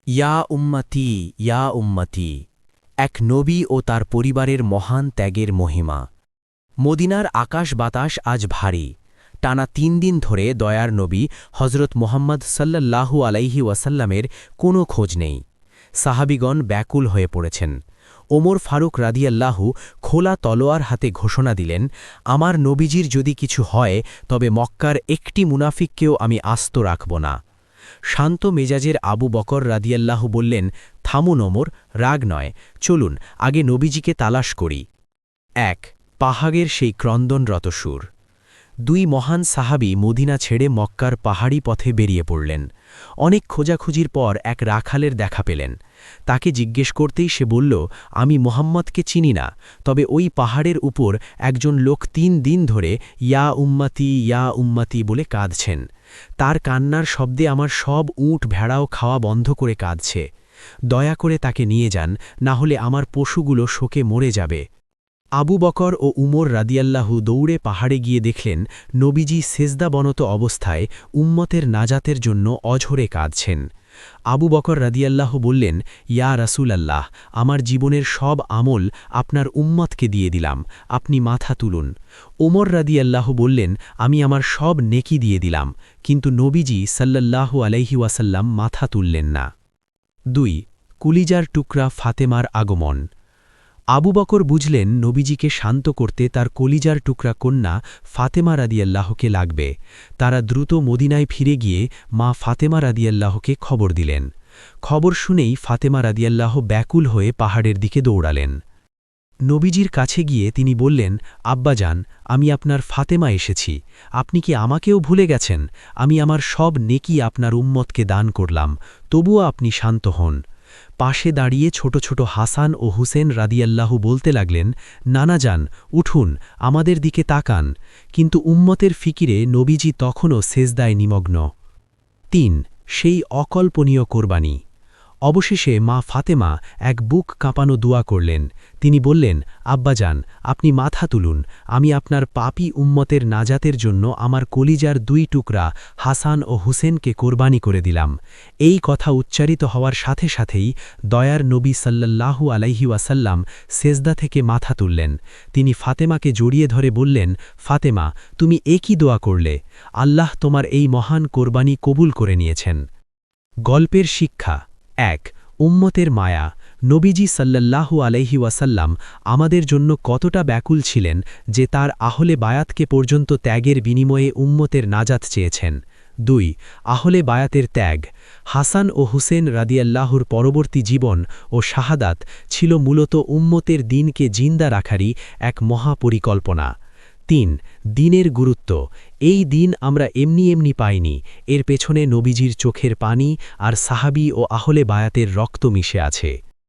ইয়া উম্মতি ইয়া উম্মতি, এক নবী ও তার পরিবারের মহান ত্যাগের মহিমা। মদিনার আকাশ বাতাস আজ ভারী। টানা ৩ দিন ধরে দয়ার নবী হজরত মোহাম্মদ সাল্লাল্লাহু আলাইহি ওয়াসাল্লামের কোনো খোঁজ নেই। সাহাবিগণ ব্যাকুল হয়ে পড়েছেন। ওমর ফারুক রাদিয়াল্লাহু খোলা তলোয়ার হাতে ঘোষণা দিলেন, আমার নবীজির যদি কিছু হয় তবে মক্কার একটি মুনাফিককেও আমি আস্ত রাখব না। শান্ত মেজাজের আবু বকর রাদিয়াল্লাহু বললেন, থামুন ওমর, রাগ নয়, চলুন আগে নবীজিকে তালাশ করি। ১ পাহাড়ের সেই ক্রন্দনরত সুর। ২ মহান সাহাবী মদিনা ছেড়ে মক্কার পাহাড়ি পথে বেরিয়ে পড়লেন। অনেক খোঁজাখুঁজির পর এক রাখালের দেখা পেলেন। তাকে জিজ্ঞেস করতেই সে বলল, আমি মোহাম্মদকে চিনি না, তবে ওই পাহাড়ের উপর একজন লোক ৩ দিন ধরে ইয়া উম্মতি বলে কাঁদছেন। তার কান্নার শব্দে আমার সব উট ভেড়াও খাওয়া বন্ধ করে কাঁদছে। দয়া করে তাকে নিয়ে যান, না হলে আমার পশুগুলো শোকে মরে যাবে। আবু বকর ও উমর রাদিয়াল্লাহু দৌড়ে পাহাড়ে গিয়ে দেখলেন নবীজি সেজদাবনত অবস্থায় উম্মতের নাজাতের জন্য অঝরে কাঁদছেন। আবু বকর রাদিয়াল্লাহু বললেন, ইয়া রাসূলাল্লাহ, আমার জীবনের সব আমল আপনার উম্মতকে দিয়ে দিলাম, আপনি মাথা তুলুন। ওমর রাদিয়াল্লাহু বললেন, আমি আমার সব নেকি দিয়ে দিলাম, কিন্তু নবীজি সাল্লাল্লাহু আলাইহি ওয়াসাল্লাম মাথা তুললেন না। ২ কুলিজার টুকরা ফাতেমার আগমন। আবু বকর বুঝলেন নবীজিকে শান্ত করতে তার কলিজার টুকরা কন্যা ফাতেমা রাদিয়াল্লাহকে লাগবে। তারা দ্রুত মদিনায় ফিরে গিয়ে মা ফাতেমা রাদিয়াল্লাহকে খবর দিলেন। খবর শুনেই ফাতেমা রাদিয়াল্লাহ ব্যাকুল হয়ে পাহাড়ের দিকে দৌড়ালেন। নবীজির কাছে গিয়ে তিনি বললেন, আব্বাজান, আমি আপনার ফাতেমা এসেছি, আপনি কি আমাকেও ভুলে গেছেন? আমি আমার সব নেকি আপনার উম্মতকে দান করলাম, তবুও আপনি শান্ত হন। পাশে দাঁড়িয়ে ছোট ছোট হাসান ও হুসেন রাদিয়াল্লাহু বলতে লাগলেন, নানা যান, উঠুন, আমাদের দিকে তাকান। কিন্তু উম্মতের ফিকিরে নবীজি তখনও সেজদায় নিমগ্ন। ৩ সেই অকল্পনীয় কোরবানি। অবশেষে মা ফাতেমা এক বুক কাঁপানো দোয়া করলেন। তিনি বললেন, আব্বাজান, আপনি মাথা তুলুন, আমি আপনার পাপী উম্মতের নাজাতের জন্য আমার কলিজার ২ টুকরা হাসান ও হুসেনকে কোরবানি করে দিলাম। এই কথা উচ্চারিত হওয়ার সাথে সাথেই দয়ার নবী সাল্লাল্লাহু আলাইহি ওয়াসাল্লাম সেজদা থেকে মাথা তুললেন। তিনি ফাতেমাকে জড়িয়ে ধরে বললেন, ফাতেমা, তুমি কি দোয়া করলে? আল্লাহ তোমার এই মহান কোরবানি কবুল করে নিয়েছেন। গল্পের শিক্ষা। ১ উম্মতের মায়া। নবীজি সাল্লাল্লাহু আলাইহি ওয়াসাল্লাম আমাদের জন্য কতটা ব্যাকুল ছিলেন যে তার আহলে বায়াতকে পর্যন্ত ত্যাগের বিনিময়ে উম্মতের নাজাত চেয়েছেন। ২ আহলে বায়াতের ত্যাগ। হাসান ও হুসেন রাদিয়াল্লাহুর পরবর্তী জীবন ও শাহাদাত ছিল মূলত উম্মতের দিনকে জিন্দা রাখারই এক মহাপরিকল্পনা। ৩ দিনের গুরুত্ব। এই দিন আমরা এমনি পাইনি, এর পেছনে নবীজির চোখের পানি আর সাহাবী ও আহলে বায়াতের রক্ত মিশে আছে।